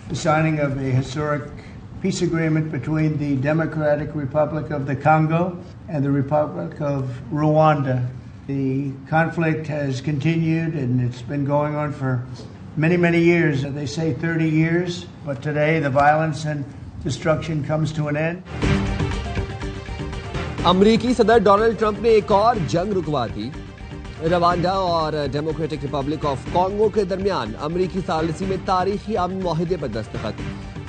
the signing of a historic peace agreement between the Democratic Republic of the Congo and the Republic of Rwanda. The conflict has continued and it's been going on for many years. They say 30 years, but today the violence and destruction comes to an end. अमरीकी सदर Donald Trump ने एक और जंग रुकवा दी। Rwanda और democratic Republic of Congo के दरमियान अमरीकी सालिसी में तारीखी अमन मुआहिदे पर दस्तखत।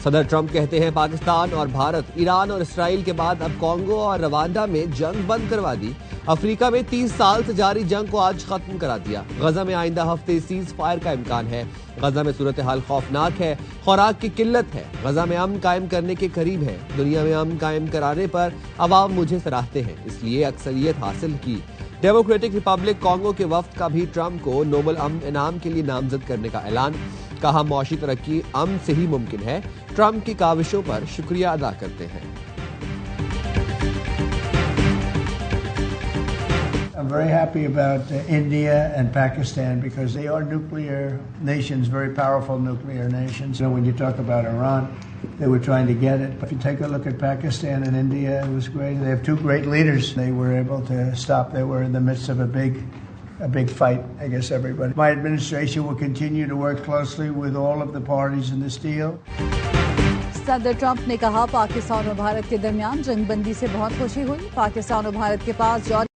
सदर ट्रंप कहते हैं पाकिस्तान और भारत, ईरान और इसराइल के बाद अब कॉन्गो और रवांडा में जंग बंद करवा दी। अफ्रीका में 30 साल से जारी जंग को आज खत्म करा दिया। गजा में आइंदा हफ्ते सीज फायर का इम्कान है। गजा में सूरत हाल खौफनाक है, खुराक की किल्लत है। गजा में अमन कायम करने के करीब है। दुनिया में अमन कायम कराने पर अवाम मुझे सराहते हैं, इसलिए अक्सरियत हासिल की। डेमोक्रेटिक रिपब्लिक कॉन्गो के वफ्द का भी ट्रंप को नोबल अमन इनाम के लिए नामजद करने का ऐलान। कहा मौशी तरक्की अमन से ही मुमकिन है। ट्रंप की काविशों पर शुक्रिया अदा करते हैं। I'm very happy about India and Pakistan because they are nuclear nations, very powerful nuclear nations. When you talk about Iran, they were trying to get it. But if you take a look at Pakistan and India, it was great. They have two great leaders. They were able to stop. They were in the midst of a big fight, I guess everybody. My administration will continue to work closely with all of the parties in this deal. सदर Trump ने कहा पाकिस्तान और भारत के दरमियान जंगबंदी से बहुत खुशी हुई। पाकिस्तान और भारत के पास जौहरी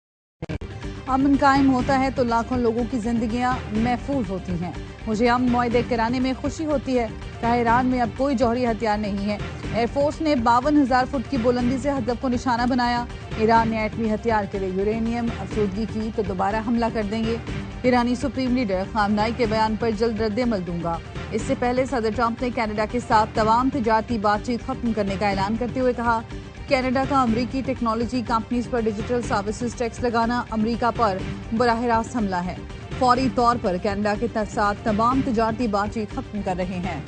अमन कायम होता है तो लाखों लोगों की जिंदगियां महफूज होती हैं। मुझे अमन मुआहदे कराने में खुशी होती है। कहा ईरान में अब कोई जौहरी हथियार नहीं है। एयरफोर्स ने 52,000 फुट की बुलंदी से हदफ को निशाना बनाया। ईरान ने एटमी हथियार के लिए यूरेनियम अफसुदगी की तो दोबारा हमला कर देंगे। ईरानी सुप्रीम लीडर खामनाई के बयान पर जल्द रद्द-ए-अमल दूंगा। इससे पहले सदर ट्रंप ने कनाडा के साथ तमाम तिजारती बातचीत खत्म करने का ऐलान करते हुए कहा कनाडा का अमरीकी टेक्नोलॉजी कंपनीज पर डिजिटल सर्विसेज टैक्स लगाना अमरीका पर बराह रास्त हमला है। फौरी तौर पर कनाडा के साथ तमाम तिजारती बातचीत खत्म कर रहे हैं।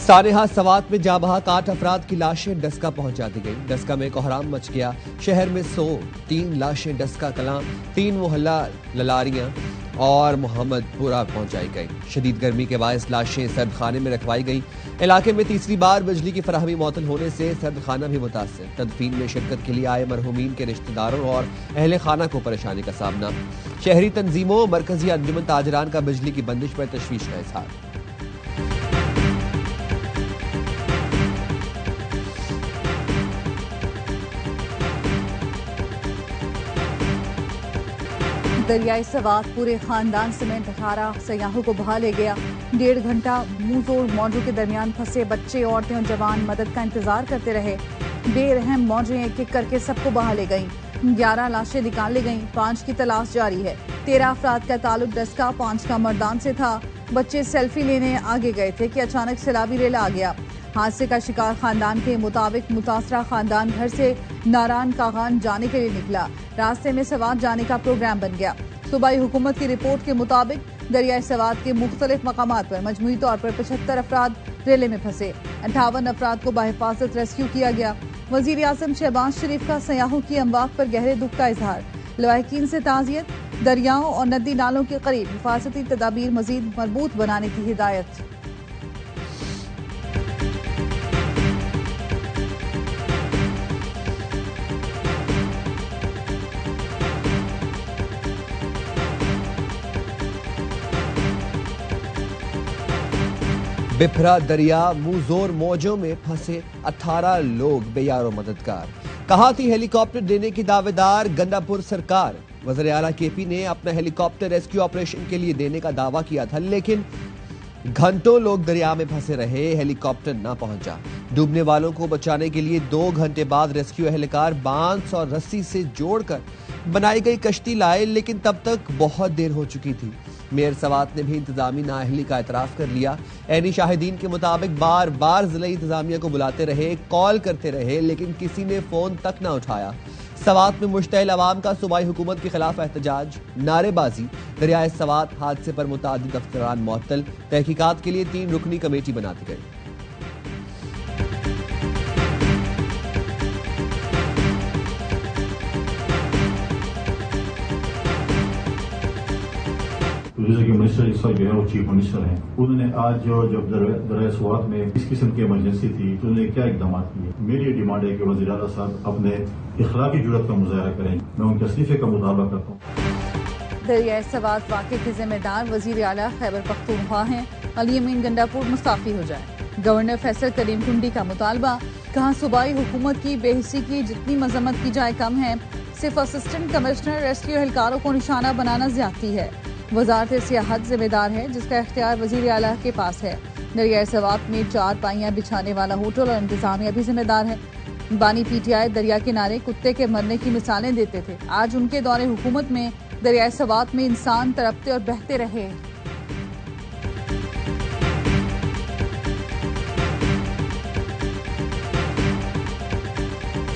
सानेहा सवात में जाबहक 8 अफराद की लाशें डस्का पहुंचा दी गई। डस्का में कोहराम मच गया। शहर में 3 लाशें डस्का कलां, 3 मोहल्ला ललारियां और मोहम्मदपुरा पहुंचाई गई। शदीद गर्मी के बायस लाशें सर्द खाने में रखवाई गई। इलाके में तीसरी बार बिजली की फराहमी मुअत्तल होने से सर्द खाना भी मुतासिर। तदफीन में शिरकत के लिए आए मरहूमीन के रिश्तेदारों और अहले खाना को परेशानी का सामना। शहरी तंजीमों मरकजी अंजुमन ताजरान का बिजली की बंदिश पर तशवीश का इजहार। दरियाई सवात पूरे खानदान समेत 18 सयाहों को बहा ले गया। 1.5 घंटा मुंह तोड़ मौजों के दरमियान फंसे बच्चे, औरतें और जवान मदद का इंतजार करते रहे। बेरहम मौजें एक एक करके सबको बहा ले गईं। 11 लाशें निकाल ली गईं। 5 की तलाश जारी है। 13 अफराद का ताल्लुक डस्का, 5 का मर्दान से था। बच्चे सेल्फी लेने आगे गए थे कि अचानक सैलाबी रेला आ गया। हादसे का शिकार खानदान के मुताबिक मुतासरा खानदान घर से नारायण कागान जाने के लिए निकला। रास्ते में सवात जाने का प्रोग्राम बन गया। सूबाई हुकूमत की रिपोर्ट के मुताबिक दरियाई सवात के मुख्तलिफ मकामात पर मजमूई तौर पर 75 अफराद रेले में फंसे। 58 अफराद को बाहिफाजत रेस्क्यू किया गया। वजीर आजम शहबाज शरीफ का सयाहों की अमवात पर गहरे दुख का इजहार। लवाहिकीन से ताज़ियत। दरियाओं और नदी नालों के करीब हिफाजती तदाबीर मजीद मजबूत बनाने की हिदायत। बिफरा दरिया मुंहजोर मौजों में फंसे 18 लोग बेयारो मददगार। कहा थी हेलीकॉप्टर देने की दावेदार गंडापुर सरकार। वज़ीर आला केपी ने अपना हेलीकॉप्टर रेस्क्यू ऑपरेशन के लिए देने का दावा किया था, लेकिन घंटों लोग दरिया में फंसे रहे, हेलीकॉप्टर न पहुंचा। डूबने वालों को बचाने के लिए 2 घंटे बाद रेस्क्यू एहलकार बांस और रस्सी से जोड़कर बनाई गई कश्ती लाए, लेकिन तब तक बहुत देर हो चुकी थी। मेयर सवात ने भी इंतजामी नाअहली का एतराफ कर लिया। ऐनी शाहिदीन के मुताबिक बार बार जिला इंतजामिया को बुलाते रहे, कॉल करते रहे, लेकिन किसी ने फोन तक न उठाया। सवात में मुश्तइल अवाम का सूबाई हुकूमत के खिलाफ एहतजाज, नारेबाजी। दरियाए सवात हादसे पर मुतादिद अफसरान मुअत्तल। तहकीकात के लिए 3 रुकनी कमेटी बना दी गई। दूसरे के मिनिस्टर इस वक्त जो है वो चीफ मिनिस्टर हैं, उन्होंने आज जब दरिया सवात में इस किस्म की इमरजेंसी थी तो उन्होंने क्या इकदाम किए। मेरी ये डिमांड है कि वज़ीर आला साहब अपने इखलाकी जुर्रत का मुजाहरा करें। मैं उनके इस्तीफे का मुतालबा करता हूँ। दरियाए सवात वाक़े के जिम्मेदार वज़ीर आला खैबर पख्तूनख्वा हैं। अली अमीन गंडापुर मुस्ताफी हो जाए। गवर्नर फैसल करीम टुंडी का मुतालबा। कहा सूबाई हुकूमत की बेहिसी की जितनी मजम्मत की जाए कम है। सिर्फ असिस्टेंट कमिश्नर रेस्क्यू एहलकारों को निशाना बनाना ज्यादती है। वजारत सियाहत जिम्मेदार है जिसका इख्तियार वज़ीर आला के पास है। दरियाए सवात में 4 पाइयां बिछाने वाला होटल और इंतजामिया भी जिम्मेदार है। बानी पीटीआई दरिया किनारे कुत्ते के मरने की मिसालें देते थे। आज उनके दौरे हुकूमत में दरियाए सवात में इंसान तड़पते और बहते रहे।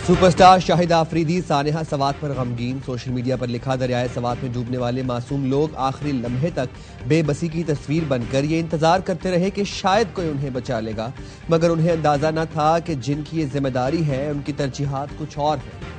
सुपरस्टार शाहिद आफरीदी सानेहा सवात पर गमगीन। सोशल मीडिया पर लिखा, दरियाए सवात में डूबने वाले मासूम लोग आखिरी लम्हे तक बेबसी की तस्वीर बनकर ये इंतजार करते रहे कि शायद कोई उन्हें बचा लेगा, मगर उन्हें अंदाजा न था कि जिनकी ये जिम्मेदारी है उनकी तरजीहात कुछ और है।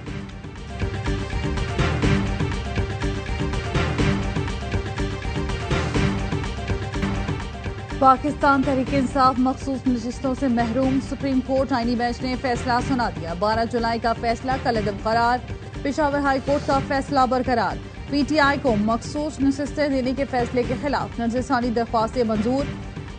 पाकिस्तान तहरीक इंसाफ मखसूस नशिस्तों से महरूम। सुप्रीम कोर्ट आईनी बेंच ने फैसला सुना दिया। 12 जुलाई का फैसला कलअदम करार। पेशावर हाई कोर्ट का फैसला बरकरार। पीटीआई को मखसूस नशिस्तें देने के फैसले के खिलाफ नजरसानी दरख्वास्तें मंजूर।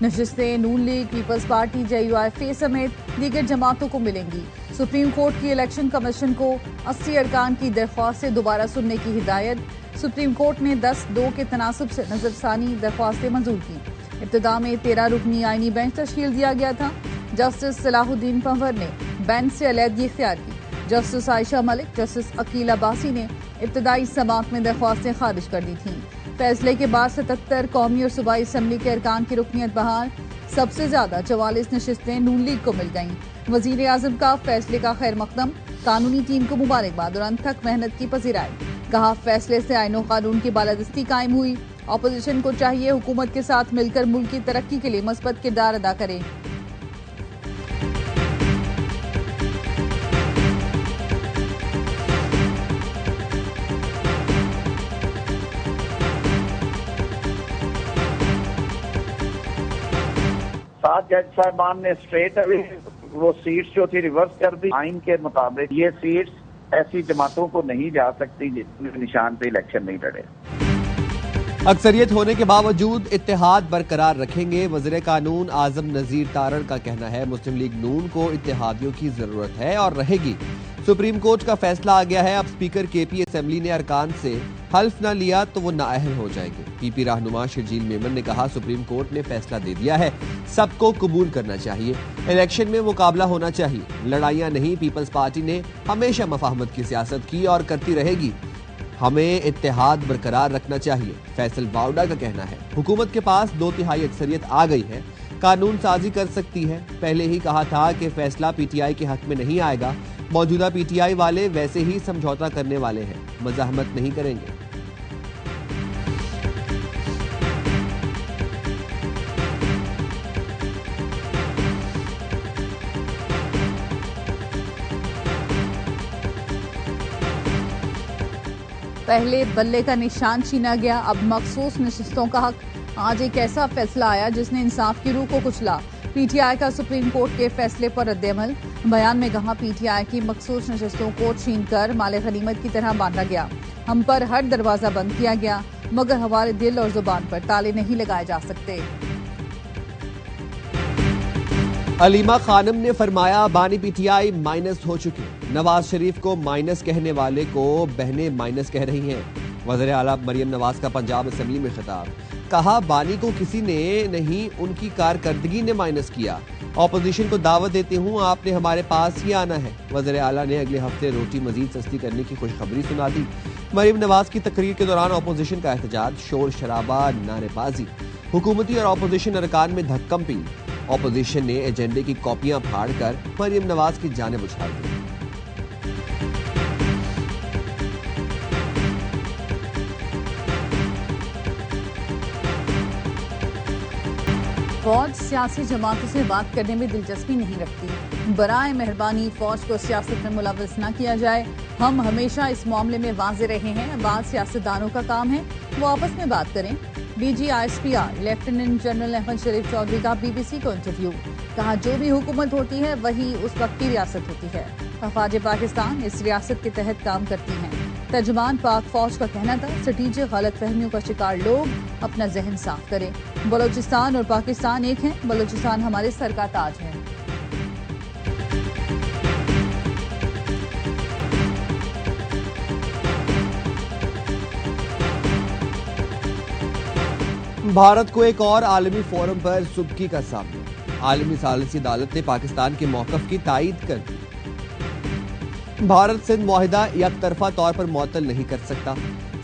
नशिस्तें नून लीग, पीपल्स पार्टी, JUIF समेत दीगर जमातों को मिलेंगी। सुप्रीम कोर्ट की इलेक्शन कमीशन को 80 अरकान की दरख्वास्तें दोबारा सुनने की हिदायत। सुप्रीम कोर्ट ने 10-2 के तनासब से नजरसानी दरख्वास्तें मंजूर की। इब्तिदा में 13 रुकनी आईनी बेंच तश्कील दिया गया था। जस्टिस सलाहुद्दीन पंवर ने बेंच से अलहदगी इख्तियार की। जस्टिस आयशा मलिक, जस्टिस अकील अब्बासी ने इब्तिदाई समाअत में दरख्वास्तें खारिज कर दी थीं। फैसले के बाद 77 कौमी और सूबाई असम्बली के अरकान की रुकनीत बहाल। सबसे ज्यादा 44 नशिस्तें नून लीग को मिल गईं। वजीर आजम का फैसले का खैर मकदम। कानूनी टीम को मुबारकबाद और अनथक मेहनत की पजीराई। कहा, फैसले से आईन और कानून की बालादस्ती कायम हुई। ऑपोजिशन को चाहिए हुकूमत के साथ मिलकर मुल्क की तरक्की के लिए मस्बत किरदार अदा करे। सात जज साहबान ने स्ट्रेट अवे वो सीट्स जो थी रिवर्स कर दी। आइन के मुताबिक ये सीट्स ऐसी जमातों को नहीं जा सकती जिसके निशान पे इलेक्शन नहीं लड़े। अक्सरियत होने के बावजूद इत्तेहाद बरकरार रखेंगे। वज़ीर कानून आजम नज़ीर तारण का कहना है, मुस्लिम लीग नून को इत्तेहादियों की जरूरत है और रहेगी। सुप्रीम कोर्ट का फैसला आ गया है। अब स्पीकर KP असेंबली ने अरकान से हल्फ न लिया तो वो नाअहल हो जाएंगे। PP रहनुमा शर्जील मेमन ने कहा, सुप्रीम कोर्ट ने फैसला दे दिया है, सबको कबूल करना चाहिए। इलेक्शन में मुकाबला होना चाहिए, लड़ाइयां नहीं। पीपल्स पार्टी ने हमेशा मफाहमत की सियासत की और करती रहेगी। हमें इत्तेहाद बरकरार रखना चाहिए। फैसल बावडा का कहना है, हुकूमत के पास 2/3 अक्सरियत आ गई है, कानून साजी कर सकती है। पहले ही कहा था कि फैसला PTI के हक में नहीं आएगा। मौजूदा PTI वाले वैसे ही समझौता करने वाले हैं, मज़ाहमत नहीं करेंगे। पहले बल्ले का निशान छीना गया, अब मखसूस नशिस्तों का हक। आज एक ऐसा फैसला आया जिसने इंसाफ की रूह को कुचला। PTI का सुप्रीम कोर्ट के फैसले पर रद्द-ए-अमल। बयान में कहा, PTI की मखसूस नशिस्तों को छीनकर माले गनीमत की तरह बांटा गया। हम पर हर दरवाजा बंद किया गया, मगर हमारे दिल और जुबान पर ताले नहीं लगाए जा सकते। अलीमा खानम ने फरमाया, बानी PTI माइनस हो चुके। नवाज शरीफ को माइनस कहने वाले को बहनें माइनस कह रही हैं। वज़ीर आला मरियम नवाज का पंजाब असेंबली में खिताब। कहा, बानी को किसी ने नहीं, उनकी कारकर्दगी ने माइनस किया। ऑपोजिशन को दावत देती हूँ, आपने हमारे पास ही आना है। वज़ीर आला ने अगले हफ्ते रोटी मजीद सस्ती करने की खुशखबरी सुना दी। मरियम नवाज की तकरीर के दौरान ऑपोजिशन का एहतजाज, शोर शराबा, नारेबाजी। हुकूमती और ऑपोजिशन अरकान में धक्कम-पी। ऑपोजिशन ने एजेंडे की कॉपियां फाड़कर मरियम नवाज की जानिब उछाल दी। फौज सियासी जमातों से बात करने में दिलचस्पी नहीं रखती। बराए मेहरबानी फौज को सियासत में मुलव्वस न किया जाए। हम हमेशा इस मामले में वाज़े रहे हैं। बात सियासतदानों का काम है, वो आपस में बात करें। DGISPR लेफ्टिनेंट जनरल अहमद शरीफ चौधरी का BBC को इंटरव्यू। कहा जो भी हुकूमत होती है वही उस वक्त की रियासत होती है। अफवाज पाकिस्तान इस रियासत के तहत काम करती हैं। तर्जुमान पाक फौज का कहना था स्ट्रेटेजिक गलत फहमियों का शिकार लोग अपना जहन साफ करें। बलोचिस्तान और पाकिस्तान एक हैं। बलोचिस्तान हमारे सर का ताज है। भारत को एक और आलमी फोरम पर सुबकी का सामना। आलमी सालिसी अदालत ने पाकिस्तान के मौकफ की तायीद कर दी। भारत सिंध मुआहिदा एक तरफा तौर पर मुअत्तल नहीं कर सकता।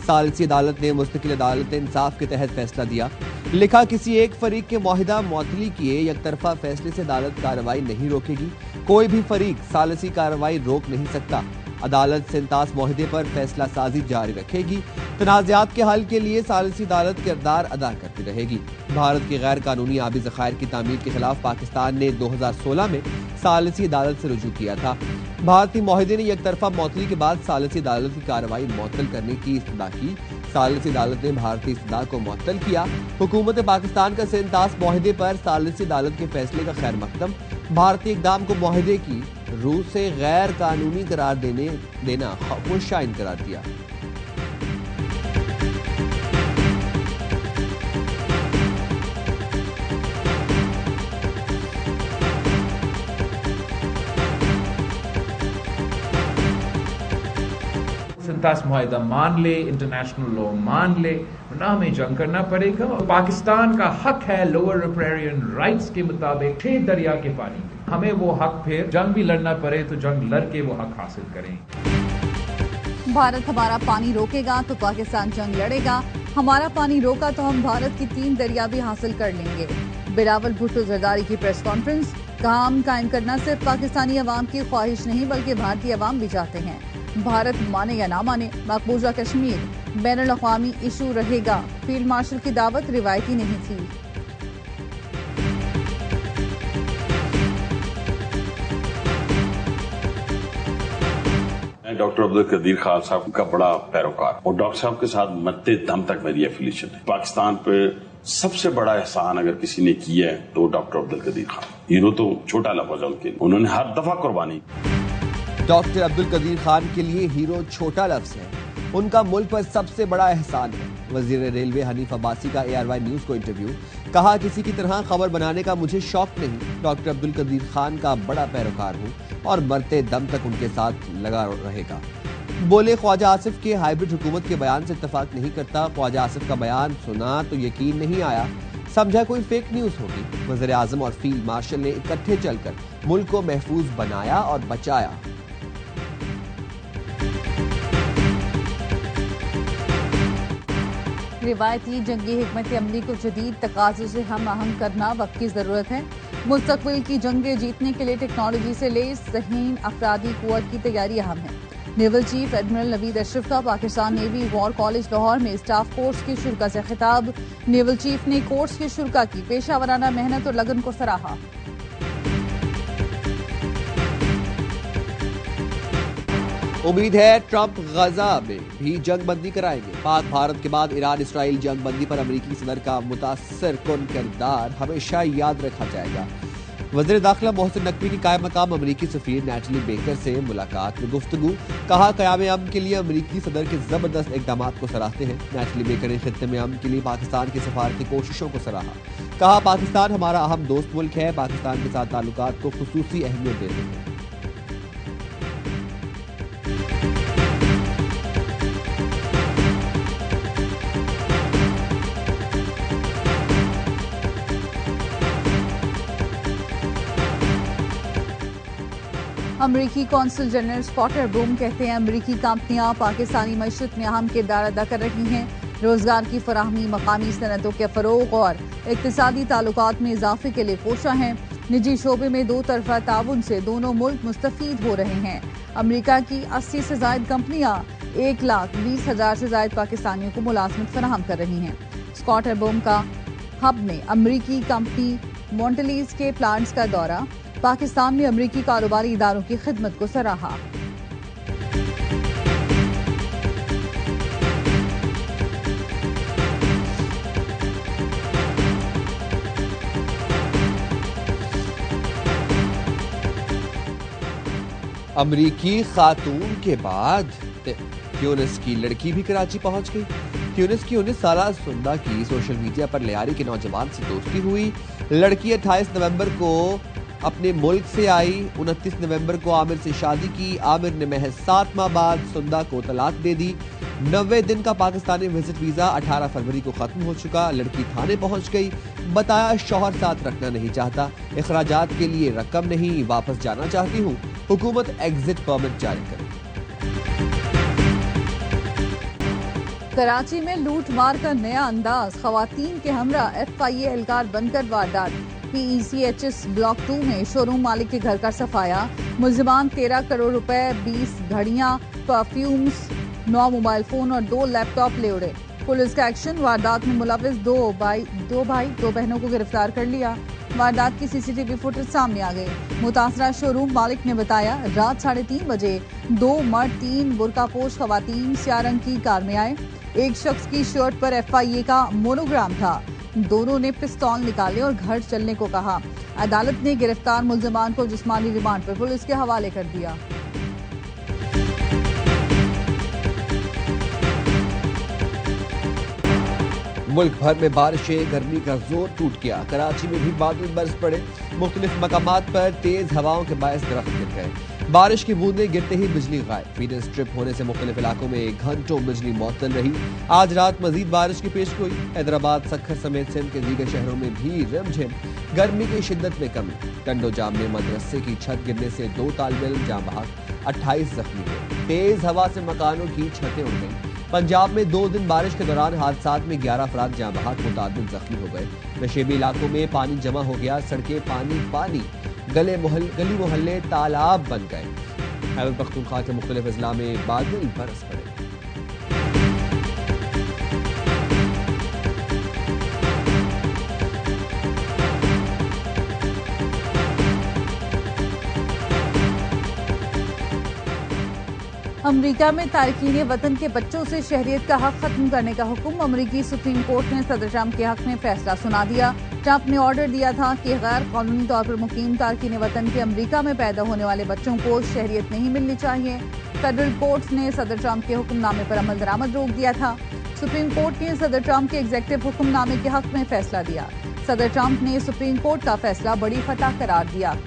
सालिसी अदालत ने मुस्तकिल अदालत इंसाफ के तहत फैसला दिया। लिखा किसी एक फरीक के मुआहिदा मुअत्तली किए एक तरफा फैसले से अदालत कार्रवाई नहीं रोकेगी। कोई भी फरीक सालिसी कार्रवाई रोक नहीं सकता। अदालत सिंतास मुआहिदे पर फैसला साजी जारी रखेगी। तनाज़ात के हल के लिए सालिसी अदालत किरदार अदा करती रहेगी। भारत की गैर कानूनी आबी ज़खायर की तामीर के खिलाफ पाकिस्तान ने 2016 में सालिसी अदालत से रुजू किया था। भारतीय मुआहिदे ने एक तरफा मुअत्तली के बाद सालिसी अदालत की कार्रवाई मुअत्तल करने की इस्तदा की। सालिसी अदालत ने भारतीय इस्तदा को मुअत्तल किया। हुकूमत पाकिस्तान का सिंतास मुआहिदे पर सालिसी अदालत के फैसले का खैर मकदम। भारतीय इक़दाम को मुआहिदे की रूह से गैर कानूनी करार देना खुश आइन करार दिया। सिंतास मुआहिदा मान ले, इंटरनेशनल लॉ मान ले, ना हमें जंग करना पड़ेगा। पाकिस्तान का हक है लोअर रिपेरियन राइट्स के मुताबिक 6 दरिया के पानी में। हमें वो हक फिर जंग भी लड़ना पड़े तो जंग लड़ के वो हक हासिल करें। भारत हमारा पानी रोकेगा तो पाकिस्तान जंग लड़ेगा। हमारा पानी रोका तो हम भारत की 3 दरिया भी हासिल कर लेंगे। बिलावल भुट्टो जरदारी की प्रेस कॉन्फ्रेंस। काम कायम करना सिर्फ पाकिस्तानी अवाम की ख्वाहिश नहीं बल्कि भारतीय अवाम भी चाहते हैं। भारत माने या ना माने मकबूजा कश्मीर बैनुल अक़वामी इशू रहेगा। फील्ड मार्शल की दावत रिवायती नहीं थी। डॉक्टर अब्दुल कदीर खान साहब का बड़ा पैरोकार और डॉक्टर साहब के साथ मरते दम तक मेरी एफिलिएशन है। पाकिस्तान पे सबसे बड़ा एहसान अगर किसी ने किया है तो डॉक्टर अब्दुल कदीर खान। हीरो तो छोटा लफ्ज है उनके लिए, उन्होंने हर दफा कुर्बानी। डॉक्टर अब्दुल कदीर खान के लिए हीरो छोटा लफ्ज है, उनका मुल्क पर सबसे बड़ा एहसान है। वजीर रेलवे हनीफ अब्बासी का ARY न्यूज को इंटरव्यू। कहा किसी की तरह खबर बनाने का मुझे शौक नहीं। डॉक्टर अब्दुल कदीर खान का बड़ा पैरोकार हूँ और मरते दम तक उनके साथ लगा रहेगा। बोले ख्वाजा आसिफ के हाइब्रिड हुकूमत के बयान से इत्तफाक नहीं करता। ख्वाजा आसिफ का बयान सुना तो यकीन नहीं आया, समझा कोई फेक न्यूज होगी। वज़ीर आज़म और फील्ड मार्शल ने इकट्ठे चलकर मुल्क को महफूज बनाया और बचाया। रिवायती जंगी हिकमत अमली को जदीद तकाज़ों से हम आहंग करना वक्त की ज़रूरत है। मुस्तक़बिल की जंगें जीतने के लिए टेक्नोलॉजी से लैस ज़हीन अफरादी क़ुव्वत की तैयारी अहम है। Naval chief admiral Naveed Ashraf का Pakistan navy war college Lahore में स्टाफ कोर्स की शुरा से खिताब। नेवल चीफ ने कोर्स की शुरा की पेशावराना मेहनत और लगन को सराहा। उम्मीद है ट्रंप गजा में भी जंग बंदी कराएंगे। पाक भारत के बाद ईरान इसराइल जंग बंदी पर अमेरिकी सदर का मुतासर कुन किरदार हमेशा याद रखा जाएगा। वज़ीर दाखिला मोहसिन नकवी की कायम मकाम अमेरिकी सफीर नैटली बेकर से मुलाकात में गुफ्तगू। कहा क़याम अमन के लिए अमेरिकी सदर के जबरदस्त इक़दामात को सराहते हैं। नैटली बेकर ने खित्ते में अमन के लिए पाकिस्तान की सफारती कोशिशों को सराहा। कहा पाकिस्तान हमारा अहम दोस्त मुल्क है, पाकिस्तान के साथ ताल्लुकात को खुसूसी अहमियत देते हैं। अमरीकी कौंसल जनरल स्कॉटर बूम कहते हैं अमरीकी कंपनियां पाकिस्तानी मईशत में अहम किरदार अदा कर रही हैं। रोजगार की फराहमी, मकामी सनतों के फरोग और इक्तिसादी ताल्लुकात में इजाफे के लिए कोशा हैं। निजी शोबे में 2 तरफा ताउन से दोनों मुल्क मुस्तफीद हो रहे हैं। अमरीका की 80 से ज्यादा कंपनियां 1,20,000 से ज्यादा पाकिस्तानियों को मुलाजमत फराहम कर रही हैं। स्कॉटर बूम का हब में अमरीकी कंपनी मॉन्टलीज के प्लांट्स का दौरा। पाकिस्तान में अमरीकी कारोबारी इदारों की खिदमत को सराहा। अमरीकी खातून के बाद ट्यूनिस की लड़की भी कराची पहुंच गई। ट्यूनिस की 19 साल सुंदा की सोशल मीडिया पर लियारी के नौजवान से दोस्ती हुई। लड़की 28 नवंबर को अपने मुल्क से आई। 29 नवंबर को आमिर से शादी की। आमिर ने महज 7 माह बाद सुंदा को तलाक दे दी। 90 दिन का पाकिस्तानी विजिट वीजा 18 फरवरी को खत्म हो चुका। लड़की थाने पहुंच गई। बताया शौहर साथ रखना नहीं चाहता, इखराजात के लिए रकम नहीं, वापस जाना चाहती हूँ, हुकूमत एग्जिट परमिट जारी करे। कराची में लूट मार का नया अंदाज, खवातीन के हमरा FIA एहलकार बनकर वारदात। PECHS ब्लॉक 2 में शोरूम मालिक के घर का सफाया। मुलजिमान 13 करोड़ रुपए, 20 घड़ियां, परफ्यूम्स, 9 मोबाइल फोन और 2 लैपटॉप ले उड़े। पुलिस का एक्शन, वारदात में मुलविस दो बहनों को गिरफ्तार कर लिया। वारदात की CCTV फुटेज सामने आ गई। मुतासरा शोरूम मालिक ने बताया रात 3:30 बजे 2 मर्द 3 बुर्कापोश खवातीन स्याह रंग की कार में आए। एक शख्स की शर्ट पर FIA का मोनोग्राम था। दोनों ने पिस्तौल निकाले और घर चलने को कहा। अदालत ने गिरफ्तार मुलजिमान को जिस्मानी रिमांड पर पुलिस के हवाले कर दिया। मुल्क भर में बारिशें, गर्मी का जोर टूट गया। कराची में भी बादल बरस पड़े। मुख्तलिफ मकामात पर तेज हवाओं के बायस दरख्त गिर गए। बारिश की बूंदें गिरते ही बिजली गायब। फीडर स्ट्रिप होने से मुख्तलिफ इलाकों में घंटों बिजली मुअत्तल रही। आज रात मजीद बारिश की पेशगोई। हैदराबाद, सक्खर समेत सिंध के दीगर शहरों में भी रिमझिम। गर्मी की शिद्दत में कमी। टंडो जाम में मदरसे की छत गिरने से 2 तालिब इल्म जाँ बहक, 28 जख्मी हुए। तेज हवा से मकानों की छतें उड़ गईं। पंजाब में 2 दिन बारिश के दौरान हादसात में 11 अफराद जाँ बहक, मुतादिद जख्मी हो गए। नशेबी इलाकों में पानी जमा हो गया। सड़कें पानी, गली मोहल्ले तालाब बन गए। खैबर पख्तूनख्वा के मुख्तलिफ अजला में बादल बरस पड़े। अमेरिका में तारकीन वतन के बच्चों से शहरियत का हक खत्म करने का हुक्म। अमेरिकी सुप्रीम कोर्ट ने सदर ट्रंप के हक में फैसला सुना दिया। ट्रंप ने ऑर्डर दिया था कि गैर कानूनी तौर पर मुकीम तारकीन वतन के अमेरिका में पैदा होने वाले बच्चों को शहरियत नहीं मिलनी चाहिए। फेडरल कोर्ट ने सदर ट्रंप के हुक्मनामे पर अमल दरामद रोक दिया था। सुप्रीम कोर्ट ने सदर ट्रंप के एग्जीक्यूटिव हुक्मनामे के हक में फैसला दिया। सदर ट्रंप ने सुप्रीम कोर्ट का फैसला बड़ी फतह करार दिया।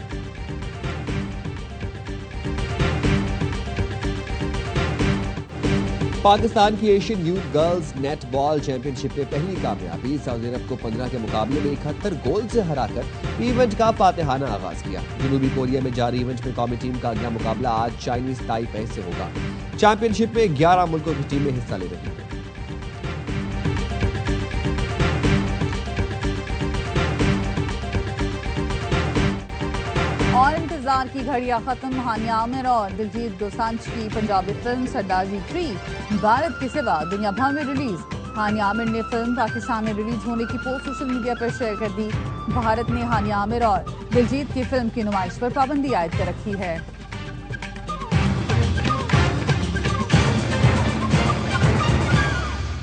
पाकिस्तान की Asian youth girls netball championship में पहली कामयाबी। सऊदी अरब को 15 के मुकाबले में 71 गोल से हराकर इवेंट का फातिहाना आगाज किया। जनूबी कोरिया में जारी इवेंट में कौमी टीम का अगला मुकाबला आज चाइनीज ताइपे से होगा। चैंपियनशिप में 11 मुल्कों की टीमें हिस्सा ले रही हैं। और इंतजार की घड़ियां खत्म। हानिया आमिर और दिलजीत दोसांझ की पंजाबी फिल्म सरदार जी 3 भारत के सिवा दुनिया भर में रिलीज। हानिया आमिर ने फिल्म पाकिस्तान में रिलीज होने की पोस्ट सोशल मीडिया पर शेयर कर दी। भारत ने हानिया आमिर और दिलजीत की फिल्म की नुमाइश पर पाबंदी आयद कर रखी है।